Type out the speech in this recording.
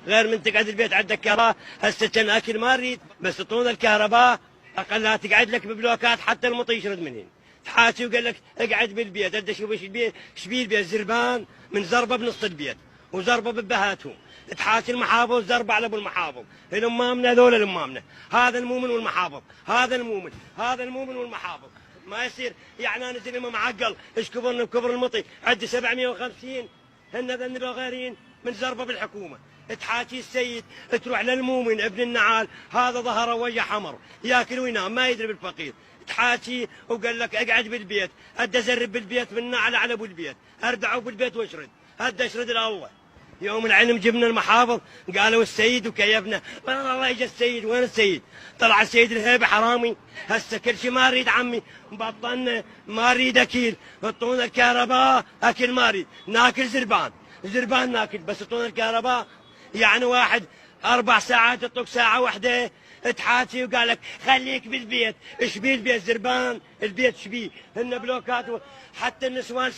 غير من تقعد البيت عندك كهرباء. هسه كان اكل ما نريد بس تعطونا الكهرباء اقل لا تقعد لك ببلوكات حتى المطي يشرد منهن. تحاكي وقال لك اقعد بالبيت. انت شوف ايش البيت ايش بيه البيت زربان من زربه بنص البيت وزربه ببهاتهم. تحاكي المحافظ زربه على ابو المحافظ. الامامنا ذولا الامامنا هذا المؤمن والمحافظ هذا المؤمن هذا المؤمن والمحافظ. ما يصير يعني انا زلمه معقل ايش كبرنا بكبر المطي عندي 750 هن ذنب غيرين من زربه بالحكومه. تحاكي السيد تروح للمؤمن ابن النعال هذا ظهره وجه حمر ياكل وينام ما يدري بالفقير. تحاكي وقال لك اقعد بالبيت ادى ازرب بالبيت من نعل على ابو البيت اردعه بالبيت واشرد ادى اشرد الله. يوم العلم جبنا المحافظ قالوا السيد وكيفنا والله اجى السيد. وين السيد؟ طلع السيد الهيبه حرامي. هسه كل شيء ما اريد عمي بطلنا ما اريد اكل. اعطونا الكهرباء اكل ما اريد ناكل زربان زربان ناكل بس اعطونا الكهرباء. يعني واحد 4 ساعات يعطوك ساعه واحده تحاتي وقال لك خليك بالبيت. ايش بيه البيت زربان البيت ايش بيه؟ هن بلوكات حتى النسوان